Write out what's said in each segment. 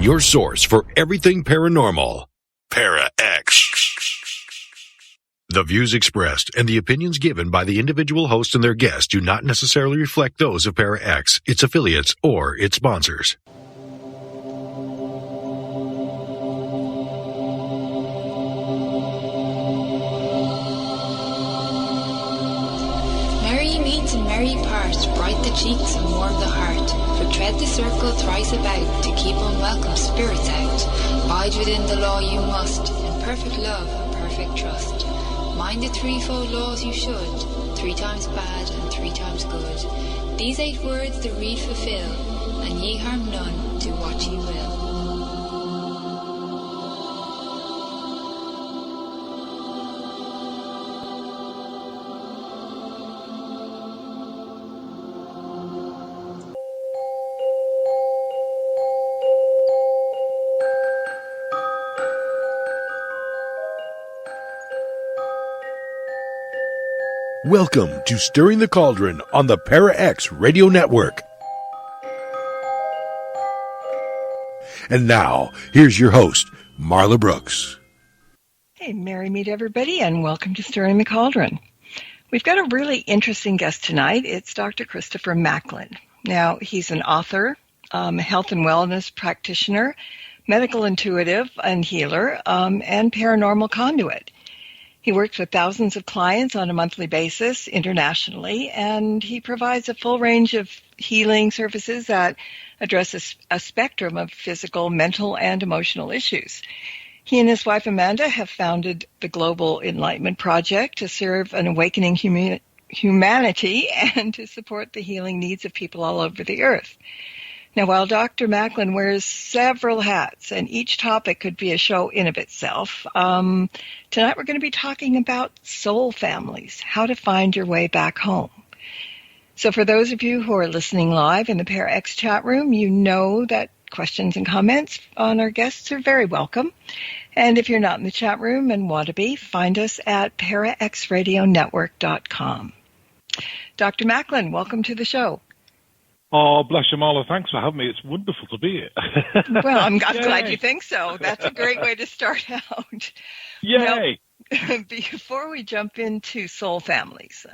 your source for everything paranormal. Para-X. The views expressed and the opinions given by the individual host and their guests do not necessarily reflect those of Para-X, its affiliates, or its sponsors. Merry meet and merry part, bright the cheeks and warm the heart. For tread the circle thrice about, to keep unwelcome spirits out. Bide within the law you must, in perfect love and perfect trust. Mind the threefold laws you should, 3 times bad and 3 times good. These 8 words the read fulfill, and ye harm none, do what ye will. Welcome to Stirring the Cauldron on the Para-X Radio Network. And now, here's your host, Marla Brooks. Hey, merry meet everybody, and welcome to Stirring the Cauldron. We've got a really interesting guest tonight. It's Dr. Christopher Macklin. Now, he's an author, health and wellness practitioner, medical intuitive and healer, and paranormal conduit. He works with thousands of clients on a monthly basis internationally, and he provides a full range of healing services that address a spectrum of physical, mental, and emotional issues. He and his wife Amanda have founded the Global Enlightenment Project to serve an awakening humanity and to support the healing needs of people all over the earth. Now, while Dr. Macklin wears several hats, and each topic could be a show in of itself, tonight we're going to be talking about soul families, how to find your way back home. So for those of you who are listening live in the Para-X chat room, you know that questions and comments on our guests are very welcome. And if you're not in the chat room and want to be, find us at paraxradionetwork.com. Dr. Macklin, welcome to the show. Oh, bless you, Marla. Thanks for having me. It's wonderful to be here. Well, I'm glad you think so. That's a great way to start out. Yay! Now, before we jump into soul families,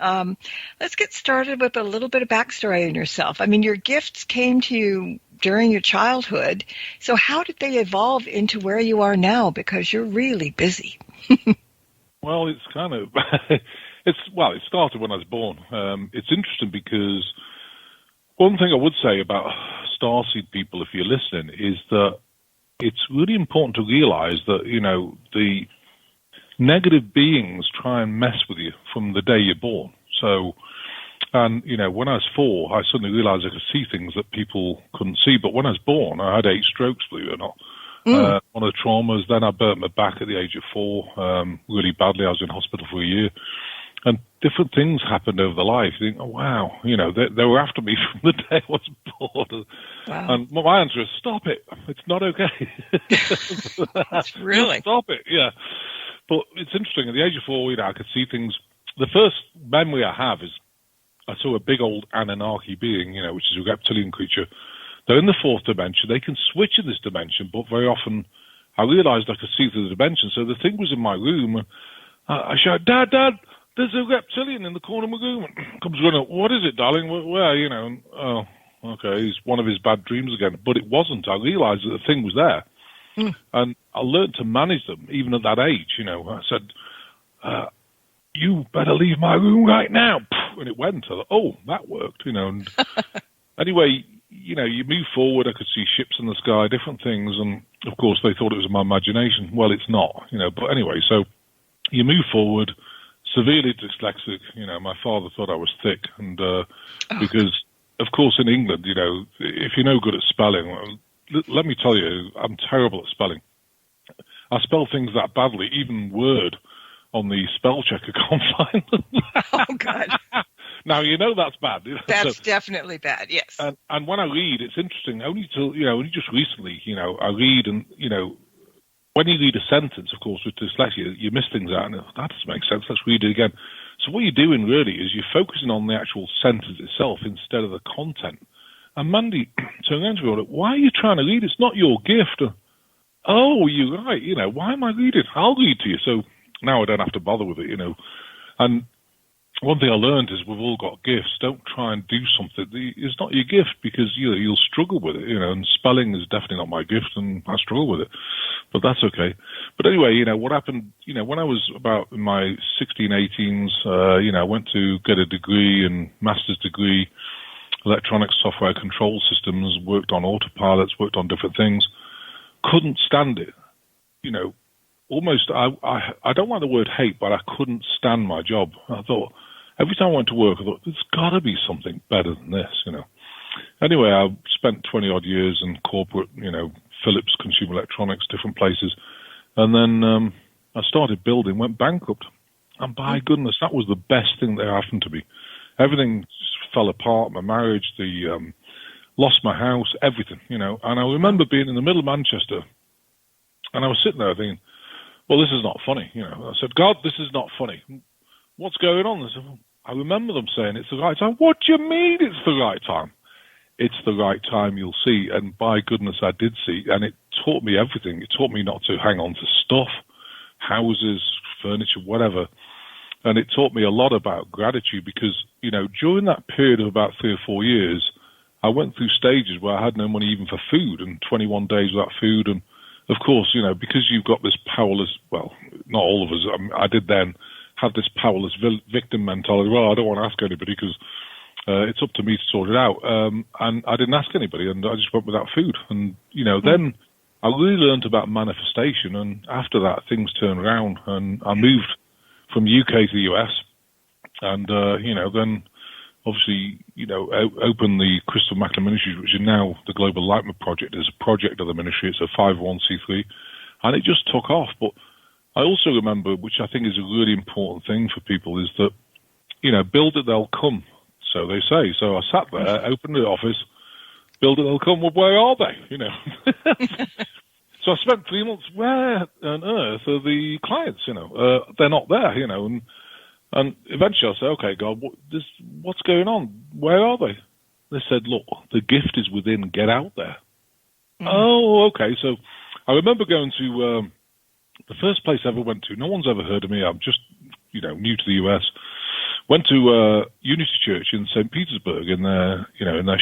let's get started with a little bit of backstory on yourself. I mean, your gifts came to you during your childhood. So how did they evolve into where you are now? Because you're really busy. Well, it's kind of, it started when I was born. It's interesting because one thing I would say about starseed people, if you're listening, is that it's really important to realize that, you know, the negative beings try and mess with you from the day you're born. So, and, you know, when I was 4, I suddenly realized I could see things that people couldn't see. But when I was born, I had 8 strokes, believe it or not. One of the traumas, then I burnt my back at the age of 4, really badly. I was in hospital for a year. And different things happened over the life. You think, oh, wow, you know, they were after me from the day I was born. Wow. And my answer is, stop it. It's not okay. Really? Stop it, yeah. But it's interesting. At the age of 4, you know, I could see things. The first memory I have is I saw a big old Anunnaki being, you know, which is a reptilian creature. They're in the 4th dimension. They can switch in this dimension, but very often I realized I could see through the dimension. So the thing was in my room. I shouted, Dad, there's a reptilian in the corner of my room. Comes running, what is it, darling? Where, you know? And, oh, okay, it's one of his bad dreams again. But it wasn't. I realized that the thing was there. And I learned to manage them, even at that age. You know, I said, you better leave my room right now. And it went. I thought, oh, that worked, you know. And anyway, you know, you move forward. I could see ships in the sky, different things. And, of course, they thought it was my imagination. Well, it's not, you know. But anyway, so you move forward. Severely dyslexic, you know, my father thought I was thick, and because, of course, in England, you know, if you're no good at spelling, well, let me tell you, I'm terrible at spelling. I spell things that badly, even Word on the spell checker can't find them. Oh, God. Now, you know that's bad. You know? That's definitely bad, yes. And when I read, it's interesting, only just recently, you know, I read and, you know, when you read a sentence, of course, with dyslexia, you miss things out, and that doesn't make sense, let's read it again. So what you're doing really is you're focusing on the actual sentence itself instead of the content. And Mandy turned around to me and went, why are you trying to read? It's not your gift. Oh, you're right. Why am I reading? I'll read to you. So now I don't have to bother with it, And one thing I learned is we've all got gifts. Don't try and do something. It's not your gift because you'll struggle with it, and spelling is definitely not my gift and I struggle with it. But that's okay. But anyway, what happened, when I was about in my 16, 18s, I went to get a degree and master's degree, electronic software control systems, worked on autopilots, worked on different things. Couldn't stand it, almost, I don't like the word hate, but I couldn't stand my job. I thought, every time I went to work, I thought, there's got to be something better than this, Anyway, I spent 20-odd years in corporate, Philips, Consumer Electronics, different places. And then I started building, went bankrupt. And by goodness, that was the best thing that happened to me. Everything just fell apart, my marriage, lost my house, everything, And I remember being in the middle of Manchester, and I was sitting there thinking, well, this is not funny. I said, God, this is not funny. What's going on? I remember them saying it's the right time. What do you mean it's the right time? It's the right time, you'll see. And by goodness, I did see. And it taught me everything. It taught me not to hang on to stuff, houses, furniture, whatever. And it taught me a lot about gratitude because, during that period of about 3 or 4 years, I went through stages where I had no money even for food and 21 days without food. And of course, because you've got this powerless, well, not all of us, I did then have this powerless victim mentality. Well, I don't want to ask anybody because it's up to me to sort it out. And I didn't ask anybody and I just went without food. And, then I really learned about manifestation. And after that, things turned around and I moved from UK to the US. And, then obviously, open the Crystal Macklin Ministries, which is now the Global Enlightenment Project, is a project of the ministry. It's a 501c3, and it just took off. But I also remember, which I think is a really important thing for people, is that, build it, they'll come, so they say. So I sat there, opened the office, build it, they'll come. Well, where are they? So I spent 3 months, where on earth are the clients? They're not there, And eventually I said, okay, God, what's going on? Where are they? They said, look, the gift is within. Get out there. Oh, okay. So I remember going to the first place I ever went to. No one's ever heard of me. I'm just, new to the US. Went to Unity Church in St. Petersburg in their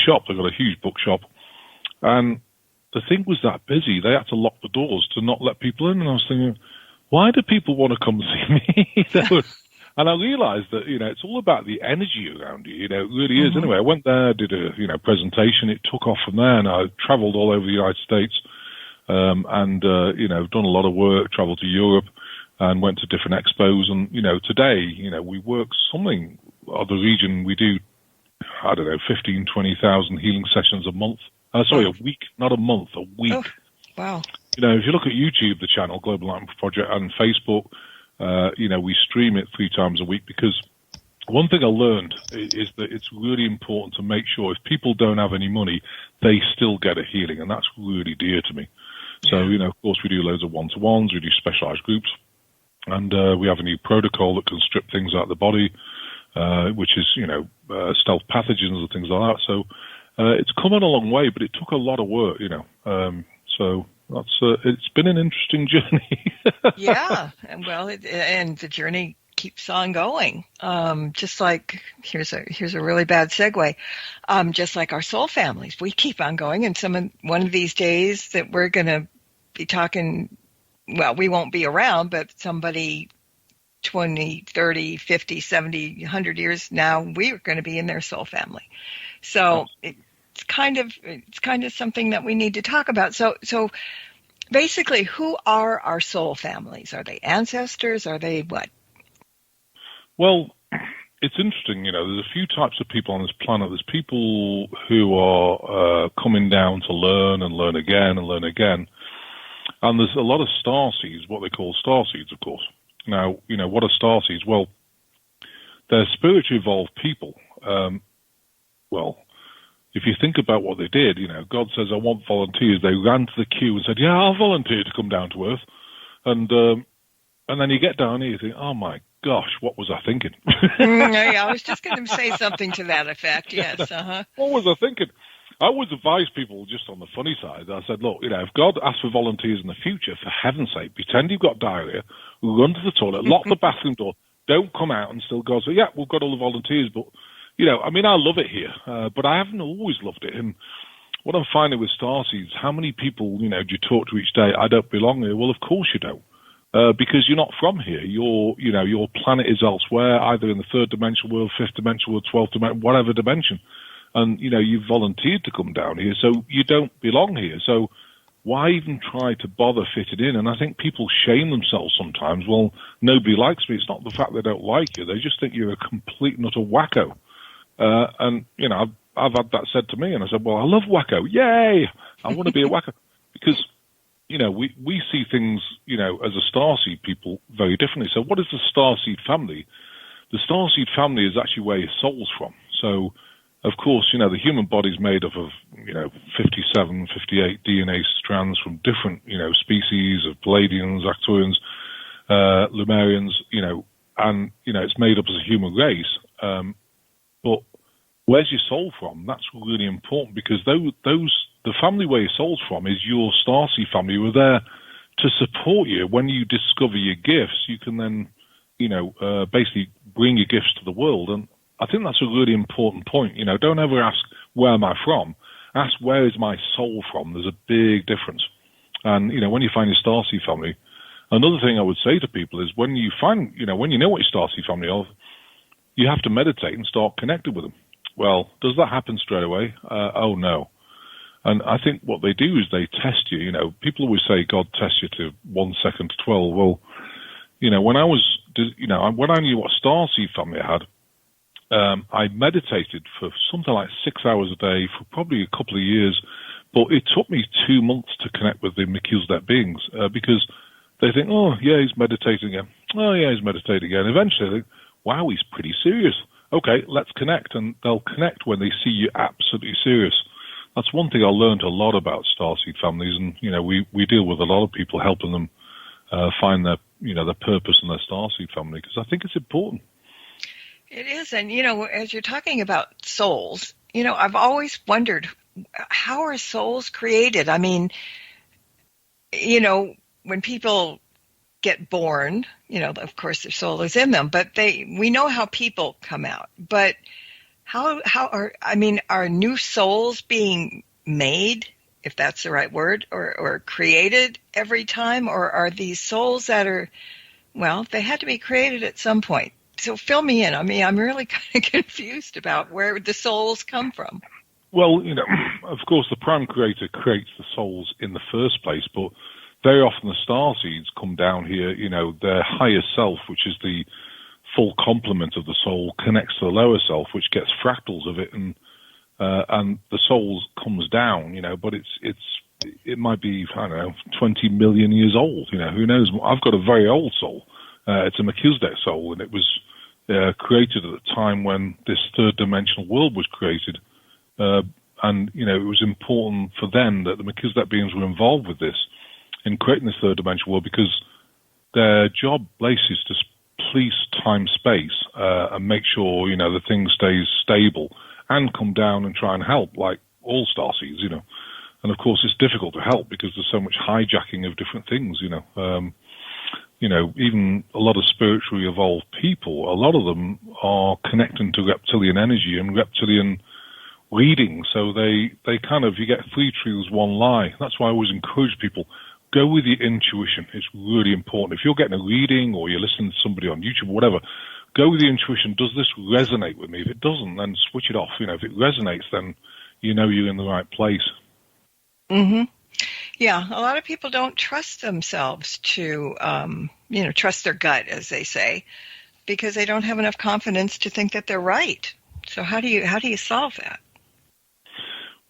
shop. They've got a huge bookshop. And the thing was that busy. They had to lock the doors to not let people in. And I was thinking, why do people want to come see me? And I realized that, it's all about the energy around you, it really is. Anyway, I went there, did a, presentation. It took off from there, and I traveled all over the United States, and done a lot of work, traveled to Europe, and went to different expos. And, today, we work something of the region. We do, 15, 20,000 healing sessions a month. A week, not a month, a week. Oh, wow. If you look at YouTube, the channel, Global Enlightenment Project, and Facebook, we stream it 3 times a week because one thing I learned is that it's really important to make sure if people don't have any money, they still get a healing, and that's really dear to me. So, of course, we do loads of one-to-ones, we do specialized groups, and we have a new protocol that can strip things out of the body, which is, stealth pathogens and things like that. So it's come on a long way, but it took a lot of work, so that's it's been an interesting journey. Yeah, well, and the journey keeps on going. Just like here's a really bad segue. Just like our soul families, we keep on going, and one of these days that we're going to be talking. Well, we won't be around, but somebody 20, 30, 50, 70, 100 years now, we are going to be in their soul family. So it's kind of something that we need to talk about. So basically, who are our soul families? Are they ancestors? Are they what? Well, it's interesting, there's a few types of people on this planet. There's people who are coming down to learn and learn again and learn again. And there's a lot of starseeds, what they call starseeds, of course. Now, what are starseeds? Well, they're spiritually evolved people. If you think about what they did, God says, I want volunteers. They ran to the queue and said, yeah, I'll volunteer to come down to Earth. And then you get down here, you think, oh my gosh, what was I thinking? I was just going to say something to that effect, yes. Uh-huh. What was I thinking? I always advise people just on the funny side. I said, look, if God asks for volunteers in the future, for heaven's sake, pretend you've got diarrhea, run to the toilet, lock the bathroom door, don't come out and still go, so yeah, we've got all the volunteers, but, I love it here, but I haven't always loved it. And what I'm finding with starseeds, how many people, do you talk to each day, I don't belong here? Well, of course you don't. Because you're not from here. Your planet is elsewhere, either in the third dimensional world, fifth dimensional world, 12th dimension, whatever dimension. And, you've volunteered to come down here, so you don't belong here. So why even try to bother fitting in? And I think people shame themselves sometimes. Well, nobody likes me. It's not the fact they don't like you. They just think you're a complete and utter wacko. And, I've had that said to me, and I said, well, I love wacko. Yay! I want to be a wacko. Because, we see things, as a starseed people very differently. So what is the starseed family? The starseed family is actually where your soul's from. So, of course, the human body is made up of, 57, 58 DNA strands from different, species of Palladians, Arcturians, Lemurians, and, it's made up as a human race. But where's your soul from? That's really important, because the family where your soul's from is your starseed family who are there to support you. When you discover your gifts, you can then, basically bring your gifts to the world. And I think that's a really important point. Don't ever ask, where am I from? Ask, where is my soul from? There's a big difference. And, when you find your starseed family, another thing I would say to people is when you find, when you know what your starseed family are, you have to meditate and start connecting with them. Well, does that happen straight away? Oh, no. And I think what they do is they test you. People always say God tests you to 1 second to 12. Well, when I knew what starseed family I had, I meditated for something like 6 hours a day for probably a couple of years, but it took me 2 months to connect with the Melchizedek beings, because they think, oh, yeah, he's meditating again. Oh, yeah, he's meditating again. Eventually, they think, wow, he's pretty serious. Okay, let's connect. And they'll connect when they see you absolutely serious. That's one thing I learned a lot about starseed families, and we deal with a lot of people, helping them find their their purpose and their starseed family, because I think it's important. It is, and as you're talking about souls, I've always wondered, how are souls created? I mean, when people get born, of course their soul is in them, but we know how people come out, but how are new souls being made, if that's the right word, or created every time, or are these souls that are, well, they had to be created at some point? So fill me in. I mean, I'm really kind of confused about where the souls come from. Well, of course, the Prime Creator creates the souls in the first place, but very often the starseeds come down here, their higher self, which is the full complement of the soul, connects to the lower self, which gets fractals of it, and the soul comes down, but it might be, I don't know, 20 million years old, who knows? I've got a very old soul. It's a Melchizedek soul, and it was created at the time when this third dimensional world was created. And, it was important for them that the Melchizedek beings were involved with this in creating this third dimensional world, because their job, is to police time-space and make sure, the thing stays stable, and come down and try and help, like all starseeds, And, of course, it's difficult to help because there's so much hijacking of different things, even a lot of spiritually evolved people, a lot of them are connecting to reptilian energy and reptilian reading. So they kind of, you get 3 truths, 1 lie. That's why I always encourage people, go with your intuition. It's really important. If you're getting a reading or you're listening to somebody on YouTube or whatever, go with your intuition. Does this resonate with me? If it doesn't, then switch it off. If it resonates, then you're in the right place. Mm-hmm. Yeah, a lot of people don't trust themselves to, trust their gut, as they say, because they don't have enough confidence to think that they're right. So how do you solve that?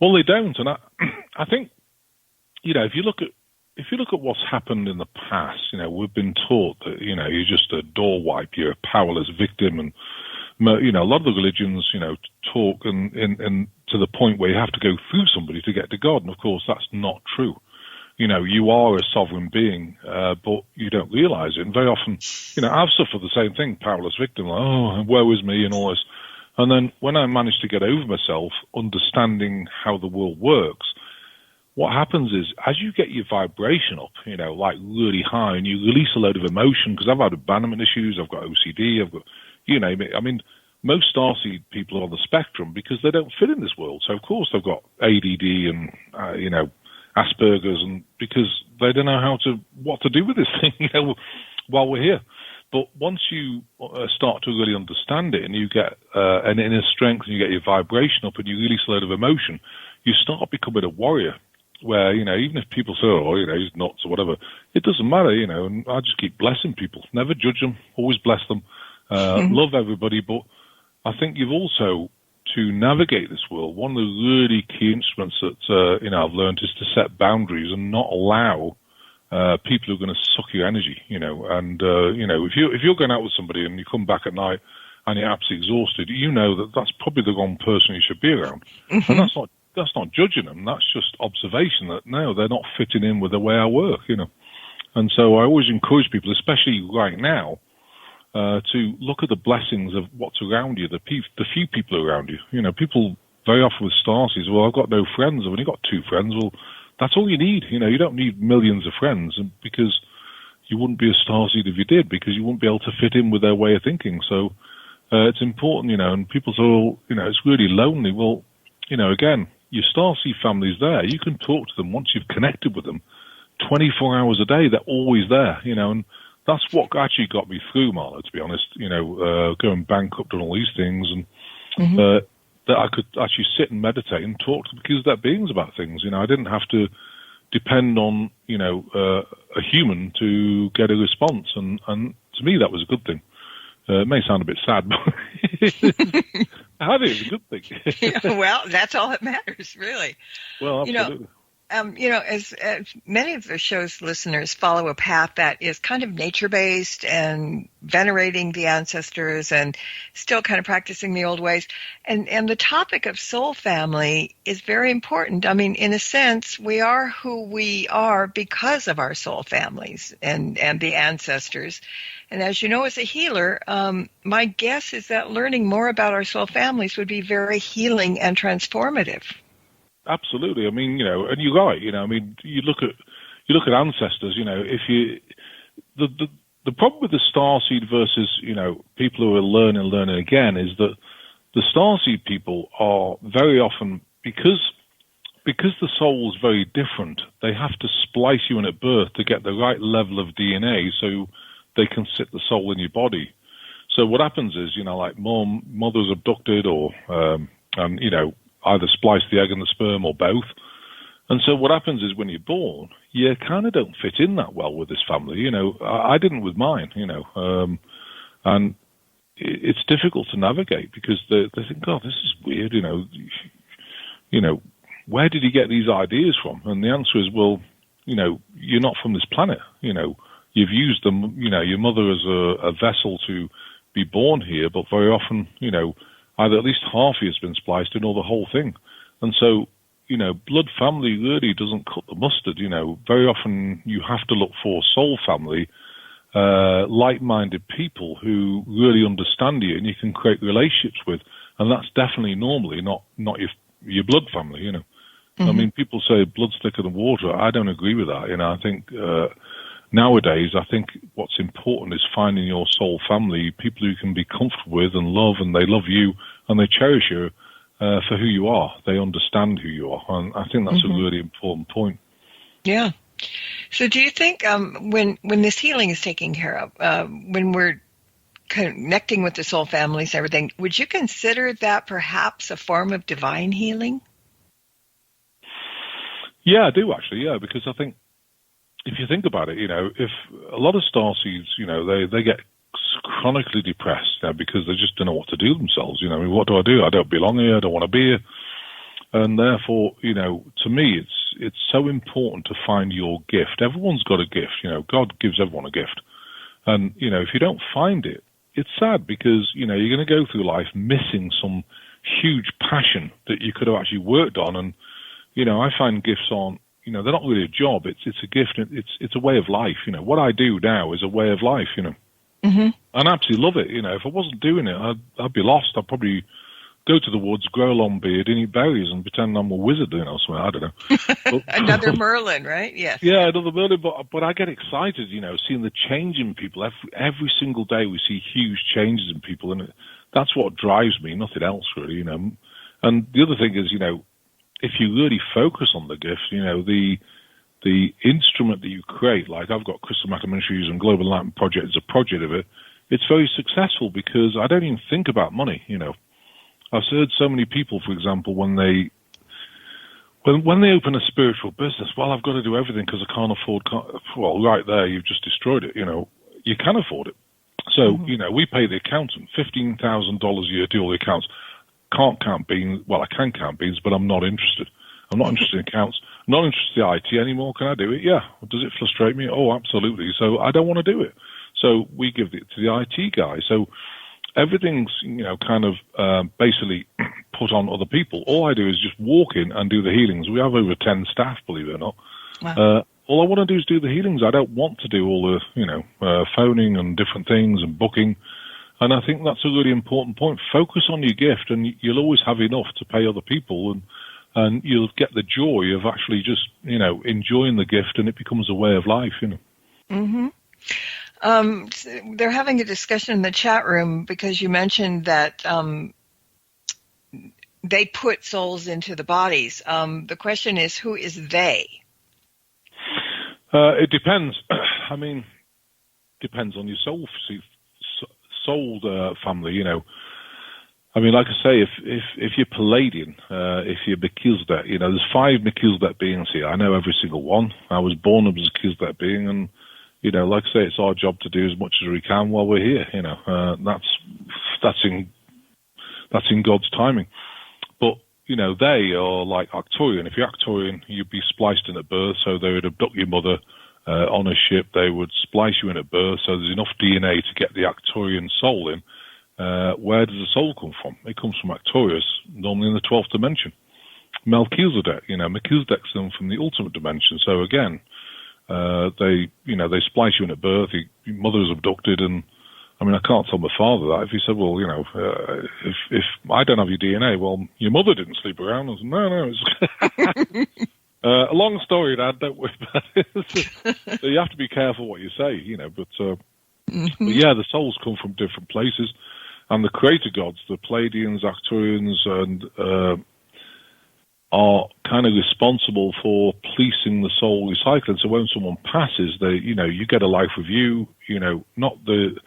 Well, they don't, and I think, if you look at what's happened in the past, we've been taught that you're just a door wipe, you're a powerless victim, and a lot of the religions, talk and to the point where you have to go through somebody to get to God, and of course that's not true. You are a sovereign being, but you don't realize it. And very often, I've suffered the same thing, powerless victim, like, oh, woe is me and all this. And then when I managed to get over myself, understanding how the world works, what happens is, as you get your vibration up, like really high, and you release a load of emotion, because I've had abandonment issues, I've got OCD, I've got, you name it. I mean, most starseed people are on the spectrum because they don't fit in this world. So, of course, they've got ADD and, Asperger's, and because they don't know what to do with this thing, while we're here. But once you start to really understand it, and you get an inner strength, and you get your vibration up, and you release a load of emotion, you start becoming a warrior. Where even if people say, "Oh, he's nuts" or whatever, it doesn't matter. And I just keep blessing people, never judge them, always bless them, love everybody. But I think you've also, to navigate this world, one of the really key instruments that I've learned is to set boundaries and not allow people who are going to suck your energy. And if you're going out with somebody and you come back at night and you're absolutely exhausted, that's probably the wrong person you should be around. Mm-hmm. And that's not judging them. That's just observation that no, they're not fitting in with the way I work. And so I always encourage people, especially right now, to look at the blessings of what's around you, the few people around you. People very often with starseeds, well, I've got no friends. I've only got 2 friends. Well, that's all you need. You don't need millions of friends, because you wouldn't be a starseed if you did, because you wouldn't be able to fit in with their way of thinking. So it's important, and people say, well, it's really lonely. Well, again, your starseed family's there. You can talk to them once you've connected with them 24 hours a day. They're always there, and that's what actually got me through, Marla, to be honest, going bankrupt and all these things, and that I could actually sit and meditate and talk to them, because they're beings about things. I didn't have to depend on, a human to get a response, and to me that was a good thing. It may sound a bit sad, but I think it's a good thing. Well, that's all that matters, really. Well, absolutely. As many of the show's listeners follow a path that is kind of nature-based and venerating the ancestors and still kind of practicing the old ways. And the topic of soul family is very important. I mean, in a sense, we are who we are because of our soul families and the ancestors. And as you know, as a healer, my guess is that learning more about our soul families would be very healing and transformative. Absolutely. I mean, and you're right. I mean, you look at ancestors. If the problem with the starseed versus people who are learning again is that the starseed people are very often, because the soul is very different, they have to splice you in at birth to get the right level of DNA so they can sit the soul in your body. So what happens is, like mother's abducted, or either splice the egg and the sperm, or both. And so what happens is, when you're born, you kind of don't fit in that well with this family. I didn't with mine, and it's difficult to navigate, because they think, oh, this is weird, where did he get these ideas from? And the answer is, well, you're not from this planet. You've used them, your mother as a vessel to be born here, but very often, either at least half of you has been spliced in, or the whole thing. And so, blood family really doesn't cut the mustard. Very often you have to look for soul family, like-minded people who really understand you and you can create relationships with. And that's definitely normally not your blood family, Mm-hmm. I mean, people say blood's thicker than water. I don't agree with that. I think nowadays, I think what's important is finding your soul family, people who can be comfortable with and love, and they love you and they cherish you for who you are. They understand who you are, and I think that's a really important point. Yeah. So do you think when this healing is taken care of, when we're connecting with the soul families and everything, would you consider that perhaps a form of divine healing? Yeah, I do actually, because I think, if you think about it, if a lot of starseeds, they get chronically depressed because they just don't know what to do themselves. What do? I don't belong here. I don't want to be here. And therefore, to me, it's so important to find your gift. Everyone's got a gift. God gives everyone a gift. And, if you don't find it, it's sad, because, you're going to go through life missing some huge passion that you could have actually worked on. And, I find gifts aren't, they're not really a job. It's a gift. It's a way of life. What I do now is a way of life. Mm-hmm. And I absolutely love it. If I wasn't doing it, I'd be lost. I'd probably go to the woods, grow a long beard, and eat berries and pretend I'm a wizard, something, I don't know. Another Merlin, right? Yes. Yeah, another Merlin, but I get excited, seeing the change in people. Every single day we see huge changes in people, and that's what drives me, nothing else really, And the other thing is, if you really focus on the gift, the instrument that you create, like I've got Crystal Macklin Ministries and Global Enlightenment Project as a project of it, it's very successful because I don't even think about money, I've heard so many people, for example, when they open a spiritual business, well, I've got to do everything because I can't afford, well, right there, you've just destroyed it, you can afford it. So, we pay the accountant $15,000 a year to do all the accounts. Can't count beans, well, I can count beans, but I'm not interested. I'm not interested in accounts. I'm not interested in IT anymore. Can I do it? Yeah. Does it frustrate me? Oh, absolutely. So I don't want to do it. So we give it to the IT guy. So everything's, kind of basically put on other people. All I do is just walk in and do the healings. We have over 10 staff, believe it or not. Wow. All I want to do is do the healings. I don't want to do all the, phoning and different things and booking. And I think that's a really important point. Focus on your gift, and you'll always have enough to pay other people, and you'll get the joy of actually just, enjoying the gift, and it becomes a way of life, Mm-hmm. They're having a discussion in the chat room because you mentioned that they put souls into the bodies. The question is, who is they? It depends. I mean, depends on your soul family. I mean, like I say, if you're Palladian, if you're Melchizedek, there's 5 Melchizedek beings here. I know every single one. I was born as a Melchizedek being, and like I say, it's our job to do as much as we can while we're here. That's in God's timing. But they are like Arcturian. If you're Arcturian, you'd be spliced in at birth, so they would abduct your mother on a ship. They would splice you in at birth, so there's enough DNA to get the Arcturian soul in. Where does the soul come from? It comes from Arcturus, normally in the 12th dimension. Melchizedek, Melchizedek's them from the ultimate dimension. So again, they splice you in at birth. Your mother is abducted, and I mean, I can't tell my father that. If he said, well, if I don't have your DNA, well, your mother didn't sleep around. I said, no, it's a long story, Dad, don't worry about it. So you have to be careful what you say, but yeah, the souls come from different places, and the creator gods, the Pleiadians, Arcturians, and are kind of responsible for policing the soul recycling. So when someone passes, you get a life review, not the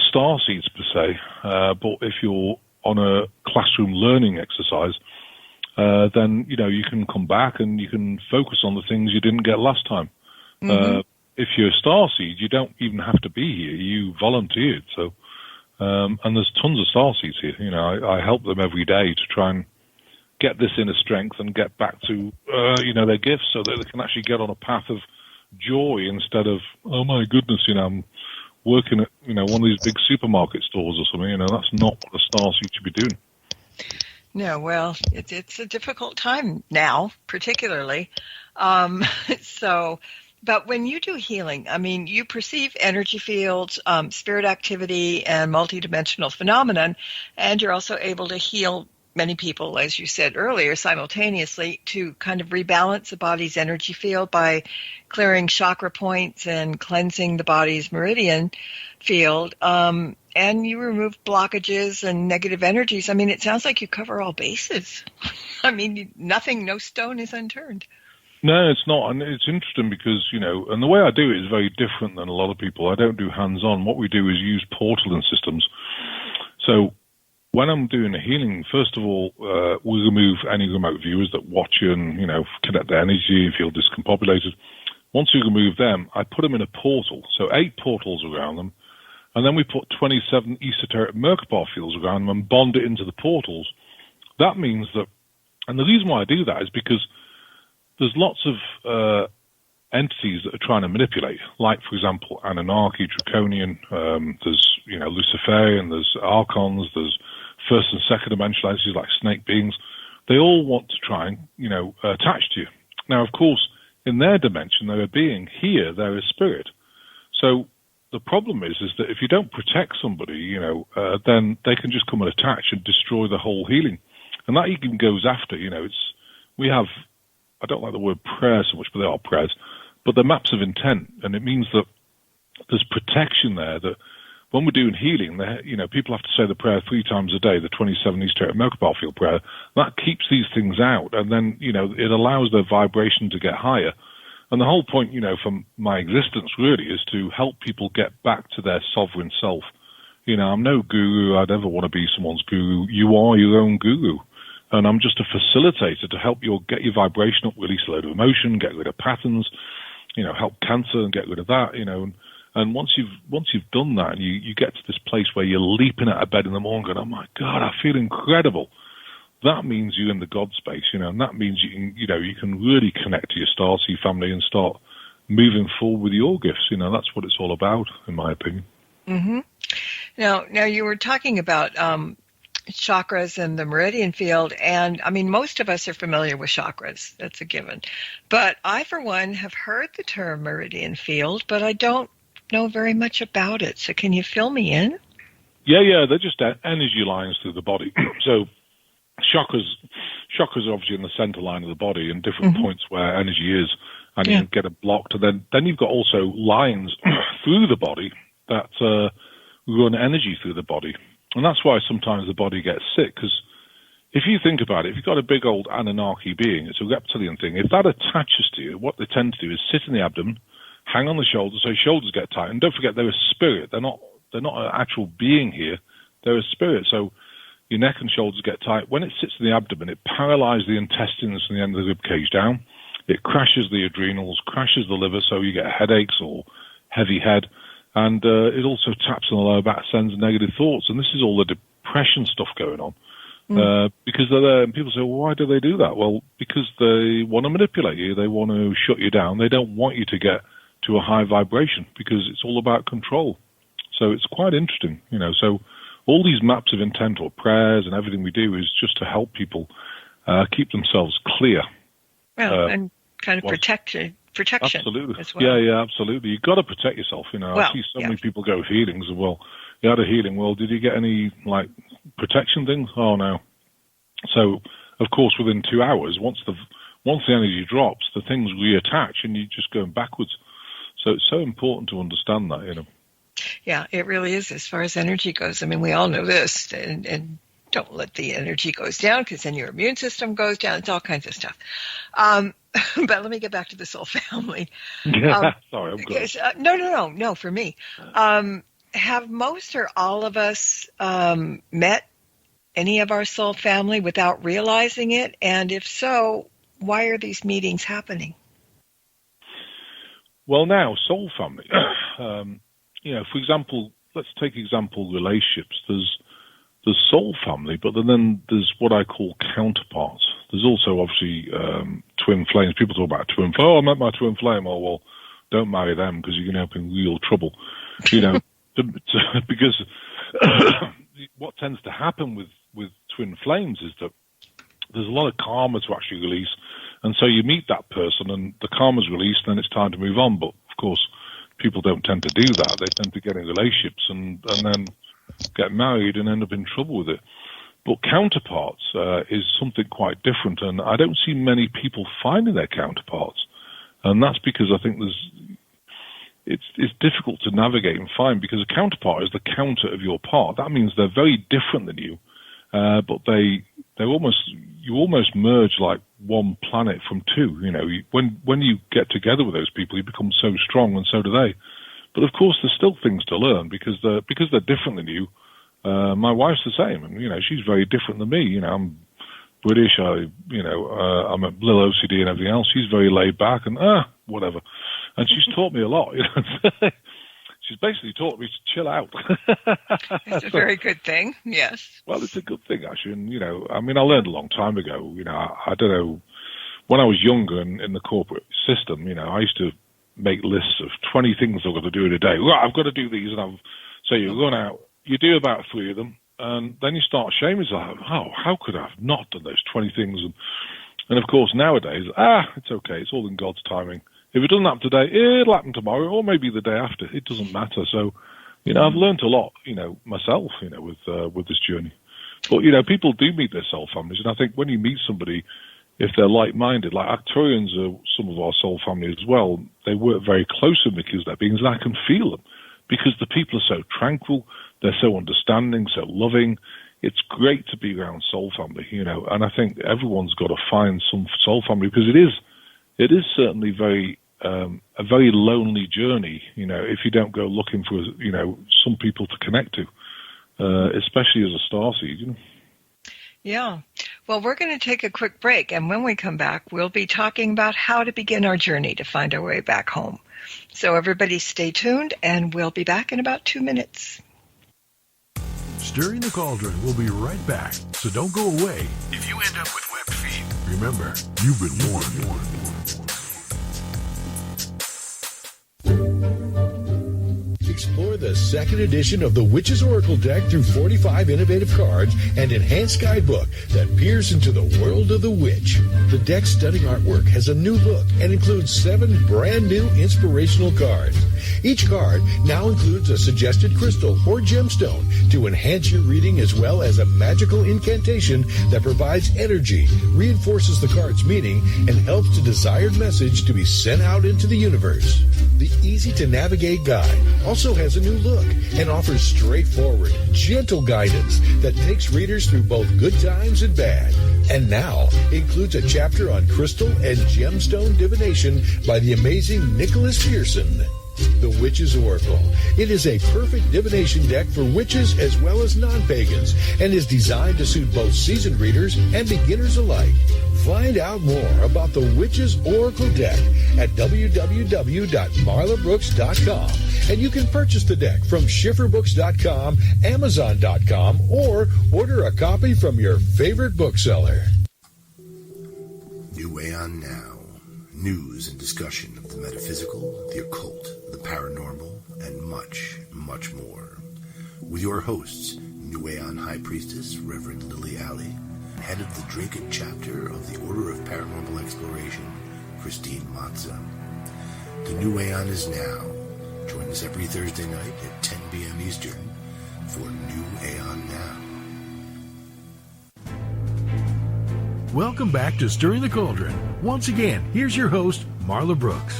star seeds per se, but if you're on a classroom learning exercise, then, you can come back and you can focus on the things you didn't get last time. Mm-hmm. If you're a star seed, you don't even have to be here. You volunteered. So, and there's tons of star seeds here. I help them every day to try and get this inner strength and get back to, their gifts so that they can actually get on a path of joy instead of, oh my goodness, I'm working at, one of these big supermarket stores or something. That's not what a star seed should be doing. No, well, it's a difficult time now, particularly. But when you do healing, I mean, you perceive energy fields, spirit activity, and multidimensional phenomenon, and you're also able to heal many people, as you said earlier, simultaneously to kind of rebalance the body's energy field by clearing chakra points and cleansing the body's meridian field. And you remove blockages and negative energies. I mean, it sounds like you cover all bases. I mean, no stone is unturned. No, it's not. And it's interesting because, and the way I do it is very different than a lot of people. I don't do hands-on. What we do is use portaling systems. So when I'm doing a healing, first of all, we remove any remote viewers that watch you and, connect their energy and feel discombobulated. Once we remove them, I put them in a portal. So 8 portals around them. And then we put 27 esoteric Merkaba fields around them and bond it into the portals. That means that, and the reason why I do that is because there's lots of entities that are trying to manipulate, like, for example, Anunnaki, Draconian, there's, Luciferian, there's Archons, there's first and second dimensional entities like snake beings. They all want to try and, attach to you. Now, of course, in their dimension, they're a being. Here, they're a spirit. So the problem is that if you don't protect somebody, then they can just come and attach and destroy the whole healing. And that even goes after, I don't like the word prayer so much, but they are prayers, but they're maps of intent. And it means that there's protection there, that when we're doing healing, people have to say the prayer 3 times a day, the 27 Easter Merkabah field prayer. That keeps these things out, and then, it allows their vibration to get higher. And the whole point, from my existence really is to help people get back to their sovereign self. I'm no guru. I'd ever want to be someone's guru. You are your own guru. And I'm just a facilitator to help get your vibration up, release a load of emotion, get rid of patterns, help cancer and get rid of that, And once you've done that, and you get to this place where you're leaping out of bed in the morning going, oh my God, I feel incredible. That means you're in the God space, and that means you can really connect to your stars, your family, and start moving forward with your gifts. That's what it's all about, in my opinion. Mm-hmm. Now you were talking about chakras and the meridian field, and I mean, most of us are familiar with chakras. That's a given. But I, for one, have heard the term meridian field, but I don't know very much about it. So can you fill me in? Yeah, they're just energy lines through the body. So chakras are obviously in the center line of the body and different points where energy is, and you can get it blocked. And then you've got also lines through the body that run energy through the body. And that's why sometimes the body gets sick, because if you think about it, if you've got a big old Anunnaki being, it's a reptilian thing, if that attaches to you, what they tend to do is sit in the abdomen, hang on the shoulders, so shoulders get tight. And don't forget, they're a spirit. They're not an actual being here. They're a spirit. So your neck and shoulders get tight. When it sits in the abdomen, it paralyzes the intestines from the end of the rib cage down. It crashes the adrenals, crashes the liver, so you get headaches or heavy head. And it also taps on the lower back, sends negative thoughts. And this is all the depression stuff going on. Because they're there, and people say, well, why do they do that? Well, because they want to manipulate you. They want to shut you down. They don't want you to get to a high vibration, because it's all about control. So it's quite interesting, So all these maps of intent or prayers and everything we do is just to help people keep themselves clear. Well, and kind of protection absolutely. as well. Yeah, absolutely. You've got to protect yourself. I see so many people go with healings. Well, you had a healing. Well, did you get any protection things? Oh no. So of course, within 2 hours, once the energy drops, the things reattach, and you're just going backwards. So it's so important to understand that. Yeah, it really is, as far as energy goes. I mean, we all know this, and don't let the energy goes down, because then your immune system goes down. It's all kinds of stuff. But let me get back to the soul family. Sorry, I'm good. No, for me. Have most or all of us met any of our soul family without realizing it? And if so, why are these meetings happening? Well, now, soul family, for example, let's take relationships. There's soul family, but then there's what I call counterparts. There's also, obviously, twin flames. People talk about twin flame. Oh, I met my twin flame. Oh, well, don't marry them, because you're going to end up in real trouble. Because what tends to happen with twin flames is that there's a lot of karma to actually release. And so you meet that person and the karma's released, and then it's time to move on. But, of course, people don't tend to do that. They tend to get in relationships and then get married and end up in trouble with it. But counterparts is something quite different, and I don't see many people finding their counterparts. And that's because I think it's difficult to navigate and find, because a counterpart is the counter of your part. That means they're very different than you, but you almost merge like one planet from two. When you get together with those people, you become so strong, and so do they. But of course, there's still things to learn, because they're different than you. My wife's the same, and she's very different than me. I'm British. I'm a little OCD and everything else. She's very laid back and whatever. And she's taught me a lot. She's basically taught me to chill out. It's a very good thing, yes. Well, it's a good thing, actually. And, I learned a long time ago. I don't know, when I was younger in the corporate system, I used to make lists of 20 things I've got to do in a day. Well, I've got to do these. So you run out, you do about 3 of them, and then you start shaming yourself. Oh, how could I have not done those 20 things? And of course, nowadays, it's okay. It's all in God's timing. if it doesn't happen today, it'll happen tomorrow, or maybe the day after. It doesn't matter. So, I've learned a lot, myself, with this journey. But, people do meet their soul families. And I think when you meet somebody, if they're like-minded, like Arcturians are some of our soul family as well, they work very close with me because they're beings, and I can feel them because the people are so tranquil, they're so understanding, so loving. It's great to be around soul family, and I think everyone's got to find some soul family because it is certainly a very lonely journey, if you don't go looking for, some people to connect to, especially as a starseed, Yeah. Well, we're going to take a quick break, and when we come back, we'll be talking about how to begin our journey to find our way back home. So everybody stay tuned, and we'll be back in about 2 minutes. Stirring the Cauldron will be right back, so don't go away. If you end up with webbed feet, Remember, you've been warned. Explore the second edition of the Witch's Oracle deck through 45 innovative cards and enhanced guidebook that peers into the world of the witch. The deck's stunning artwork has a new look and includes 7 brand new inspirational cards. Each card now includes a suggested crystal or gemstone to enhance your reading, as well as a magical incantation that provides energy, reinforces the card's meaning, and helps the desired message to be sent out into the universe. The easy-to-navigate guide also has a new look and offers straightforward, gentle guidance that takes readers through both good times and bad. And now includes a chapter on crystal and gemstone divination by the amazing Nicholas Pearson. The Witch's Oracle. It is a perfect divination deck for witches as well as non-pagans and is designed to suit both seasoned readers and beginners alike. Find out more about the Witch's Oracle deck at www.marlabrooks.com, and you can purchase the deck from schifferbooks.com, amazon.com, or order a copy from your favorite bookseller. New Aeon Now. News and discussion of the metaphysical, the occult, the paranormal, and much, much more. With your hosts, New Aeon High Priestess, Reverend Lily Alley, head of the Draken chapter of the Order of Paranormal Exploration, Christine Matza. The New Aeon is now. Join us every Thursday night at 10 p.m. Eastern for New Aeon Now. Welcome back to Stirring the Cauldron. Once again, here's your host, Marla Brooks.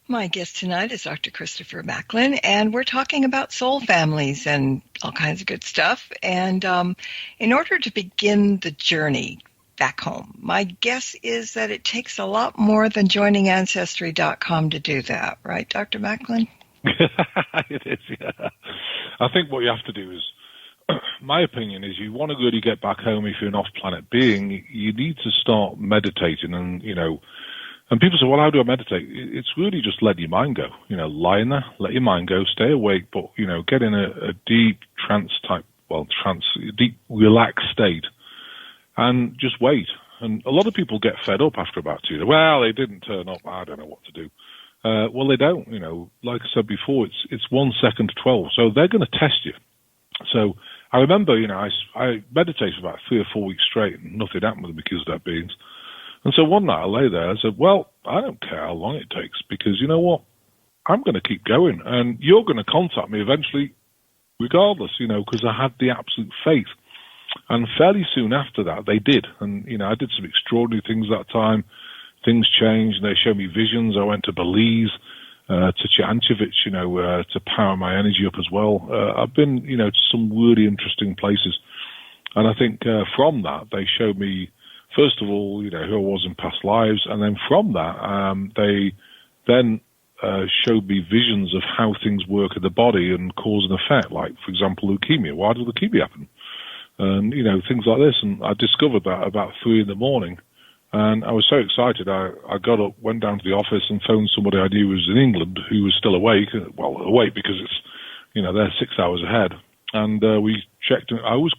My guest tonight is Dr. Christopher Macklin, and we're talking about soul families and all kinds of good stuff. And in order to begin the journey back home, my guess is that it takes a lot more than joining Ancestry.com to do that, right, Dr. Macklin? It is, yeah. I think what you have to do is, my opinion is, you want to really get back home if you're an off-planet being, you need to start meditating. And, and people say, well, how do I meditate? It's really just let your mind go. Lie in there, let your mind go, stay awake, but, get in a deep deep relaxed state and just wait. And a lot of people get fed up after about 2 days. Well, they didn't turn up. I don't know what to do. Well, they don't, like I said before, it's 1 second to 12. So they're going to test you. So I remember, I meditated for about 3 or 4 weeks straight and nothing happened with the because of their beings. And so one night I lay there, I said, well, I don't care how long it takes because you know what? I'm going to keep going and you're going to contact me eventually regardless, because I had the absolute faith. And fairly soon after that, they did. And, I did some extraordinary things that time. Things changed. They showed me visions. I went to Belize, to Chianchevich, to power my energy up as well. I've been, to some really interesting places. And I think from that, they showed me, first of all, who I was in past lives. And then from that, they then showed me visions of how things work in the body and cause and effect. Like, for example, leukemia. Why did leukemia happen? And, things like this. And I discovered that about 3 a.m. And I was so excited, I got up, went down to the office and phoned somebody I knew was in England who was still awake. Well, awake because it's, they're 6 hours ahead. And we checked, I always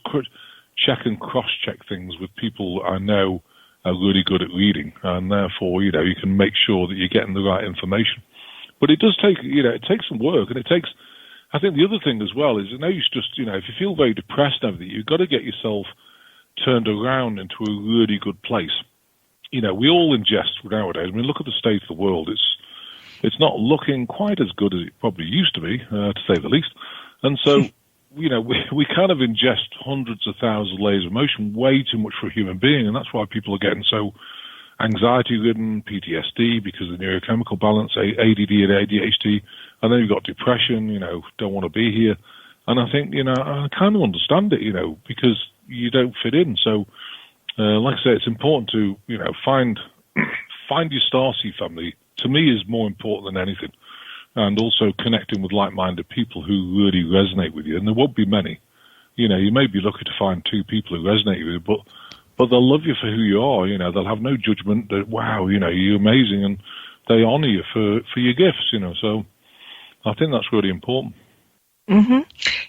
check and cross-check things with people I know are really good at reading. And therefore, you can make sure that you're getting the right information. But it does take, it takes some work. And it takes, I think the other thing as well is, just, if you feel very depressed and everything, you've got to get yourself turned around into a really good place. We all ingest nowadays. I mean, look at the state of the world. It's not looking quite as good as it probably used to be, to say the least. And so, we kind of ingest hundreds of thousands of layers of emotion, way too much for a human being, and that's why people are getting so anxiety-ridden, PTSD, because of the neurochemical balance, ADD and ADHD, and then you've got depression, don't want to be here. And I think, I kind of understand it, because you don't fit in. So, like I say, it's important to, find your starseed family. To me, is more important than anything. And also connecting with like-minded people who really resonate with you. And there won't be many. You may be lucky to find 2 people who resonate with you, but they'll love you for who you are. They'll have no judgment that, wow, you're amazing, and they honor you for your gifts, So I think that's really important. Mm-hmm.